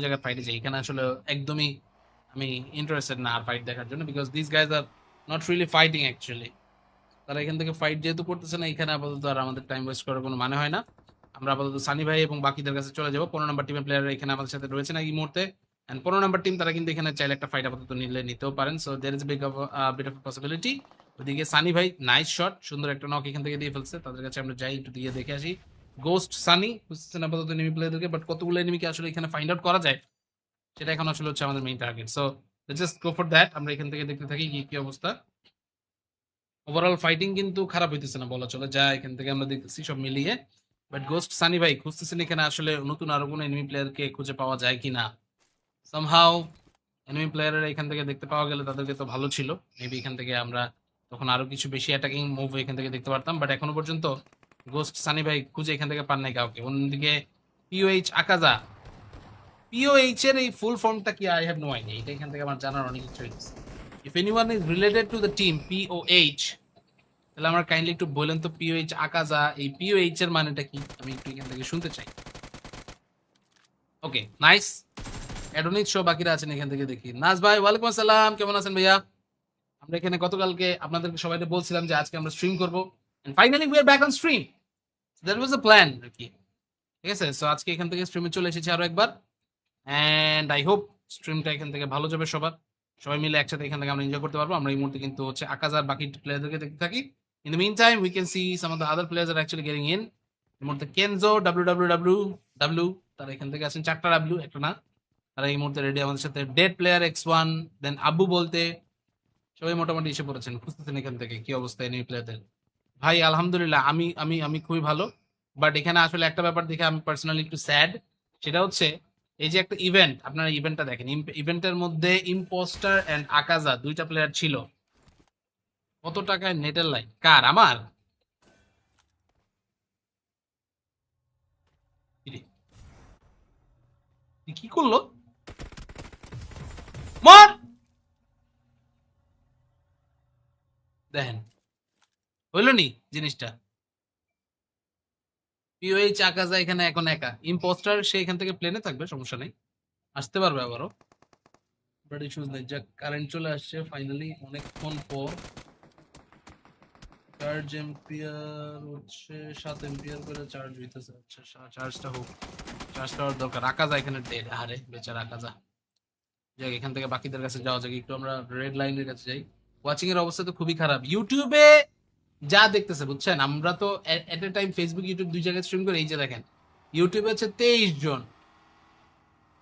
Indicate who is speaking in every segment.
Speaker 1: জায়গায় ফাইটে যাই, এখানে আসলে একদমই আমি ইন্টারেস্টেড না আর ফাইট দেখার জন্য, because this guys are not really fighting actually. তারা এখান থেকে ফাইট যেহেতু করতেছে না, এখানে আপাতত আর আমাদের টাইম ওয়েস্ট করার কোনো মানে হয় না। আমরা আপাতত সানি ভাই এবং বাকিদের কাছে চলে যাবো। 15 নম্বর টিমের প্লেয়াররা এখানে আমাদের সাথে রয়েছে না এই মুহূর্তে। এন্ড 15 নম্বর টিম তারা কিন্তু এখানে চাইলে একটা ফাইট আপাতত নিতেও পারেন। So there is big of bit of possibility. ওদিকে সানি ভাই নাইস শট, সুন্দর একটা নক এখান থেকে দিয়ে ফেলছে। তাদের কাছে আমরা যাই, একটু দিয়ে দেখে আসি। গোস্ট সানি বুঝতেছেন আপাতত এনিমি প্লেয়ারদেরকে, বাট কতগুলো এনিমিকে আসলে এখানে ফাইন্ড আউট করা যায় সেটা এখন আসলে হচ্ছে আমাদের main target. So let's just go for that. আমরা এখান থেকে দেখতে থাকি কি কি অবস্থা। ওভারঅল ফাইটিং কিন্তু খারাপ হইতেছে না বলা চলে, যা এখান থেকে আমরা দেখতেছি সব মিলিয়ে। বাট গোস্ট সানি ভাই খুঁজতেছেন এখানে আসলে নতুন আরো কোনো এনিমি প্লেয়ারকে খুঁজে পাওয়া যায় কিনা। সামহাউ এনিমি প্লেয়ারের এখান থেকে দেখতে পাওয়া গেলে তাদেরকে তো ভালো ছিল। মেবি এখান থেকে আমরা তখন আরো কিছু বেশি অ্যাটাকিং মুভ এখান থেকে দেখতে পারতাম, বাট এখনো পর্যন্ত গোস্ট সানি ভাই খুঁজে এখান থেকে পান নাই কাউকে। অন্যদিকে পিওএইচ আকাজা, পিওএইচ এর এই ফুল ফর্মটা কি আই হ্যাভ নো আইডিয়া, এটা এখান থেকে আমার জানার অনেক ইচ্ছে হইতেছে। If anyone is related to the team pOH, তাহলে আমার কাইন্ডলি একটু বলেন তো পিওএইচ আকাজা, এই পিওএইচ এর মানেটা কি, আমি একটু এখান থেকে শুনতে চাই। ওকে নাইস, অ্যাডোনিক শো বাকিরা আছেন এখান থেকে দেখি। নাজ ভাই ওয়ালাইকুম আসসালাম, কেমন আছেন ভাইয়া? আমরা এখানে গতকালকে আপনাদেরকে সবাইকে বলছিলাম যে আজকে আমরা স্ট্রিম করব, and finally we are back on stream. That was a plan আর কি, ঠিক আছে? সো আজকে এখান থেকে স্ট্রিমে চলে এসেছি আরো একবার, এন্ড আই হোপ স্ট্রিমটা এখান থেকে ভালো যাবে সবার, সবাই মিলে একসাথে এখান থেকে আমরা এনজয় করতে পারবো। আমরা এই মুহূর্তে কিন্তু হচ্ছে আকাজার বাকি প্লেয়ারদেরকে দেখতে থাকি। In the mean time we can see some of the other players আর অ্যাকচুয়ালি গেটিং ইন। এই মুহূর্তে কেনজো ডাব্লিউ, তারা এখান থেকে আছেন 4টা ডাব্লিউ, একটা না। তারা এই মুহূর্তে রেডি আমাদের সাথে। ডেড প্লেয়ার X1, দেন আব্বু বলতে সবাই মোটামুটি এসে পড়েছেন, খুঁজতেছেন এখান থেকে কি অবস্থা এনিমি প্লেয়ারদের। ভাই আলহামদুলিল্লাহ আমি আমি আমি খুবই ভালো, বাট এখানে আসলে একটা ব্যাপার দেখে আমি পার্সোনালি একটু স্যাড। সেটা হচ্ছে এই যে একটা ইভেন্ট, আপনারা ইভেন্টটা দেখেন, ইভেন্টের মধ্যে ইম্পোস্টার এন্ড আকাজা দুইটা প্লেয়ার ছিল। কত টাকায় নেটের লাইন কার? আমার কিরে, কি করলো? মর, দেখেন হইল নি জিনিসটা। পিওএইচ আকাজা এখানে এখন একা, ইম্পোস্টার সে এখান থেকে প্লেনে থাকবে, সমস্যা নেই, আসতে পারবে আবারও, বাট ইস্যুজ নেই। যাক, কারেন্ট চলে আসছে ফাইনালি অনেকক্ষণ পর। চার্জ এম্পিয়ার হচ্ছে 7 এম্পিয়ার করে চার্জ হইতেছে। আচ্ছা চার্জটা হোক, চার্জটা হওয়ার দরকার। আকাজা এখানে ডেড, আরে বেচারা আকাজা। যাক, এখান থেকে বাকিদের কাছে যাওয়া যাক, একটু আমরা রেড লাইনের কাছে যাই। ওয়াচিং এর অবস্থা তো খুবই খারাপ ইউটিউবে, যা দেখতেছে বুঝছেন। আমরা তো এট এ টাইম ফেসবুক ইউটিউব দুই জায়গায় স্ট্রিম করে, এই যে দেখেন ইউটিউবে হচ্ছে 23 জন,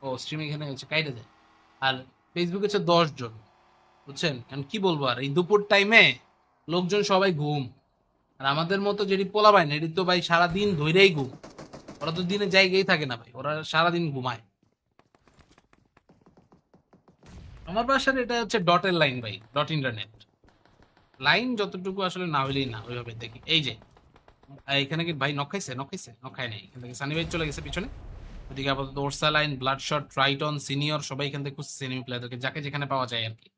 Speaker 1: ও স্ট্রিম এখানে হচ্ছে কাইটে যায়, আর ফেসবুকে হচ্ছে 10 জন, বুঝছেন। এখন কি বলবো, আর এই দুপুর টাইমে লোকজন সবাই ঘুম, আর আমাদের মতো যেটি পোলা ভাই না, এটি তো ভাই সারাদিন ধৈরেই ঘুম। ওরা তো দিনে জায়গায় থাকে না ভাই, ওরা সারাদিন ঘুমায়। আমার বাসার এটা হচ্ছে ডটের লাইন ভাই, ডট ইন্টারনেট লাইন, যতটুকু আসলে না হইলেই না, ওইভাবে দেখি। এই যে এখানে কি ভাই নক খাইছে? নক খায় নাই। এখান থেকে সানি ভাই চলে গেছে পিছনে। ওদিকে আপাতত ওরসা line, blood shot, Triton, senior সবাই এখান থেকে খুঁজছে এনিমি প্লেয়ারদেরকে, যাকে যেখানে পাওয়া যায় আর কি।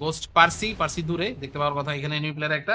Speaker 1: গোস্ট পার্সি দূরে দেখতে পাওয়ার কথা, এখানে এনিমি প্লেয়ার একটা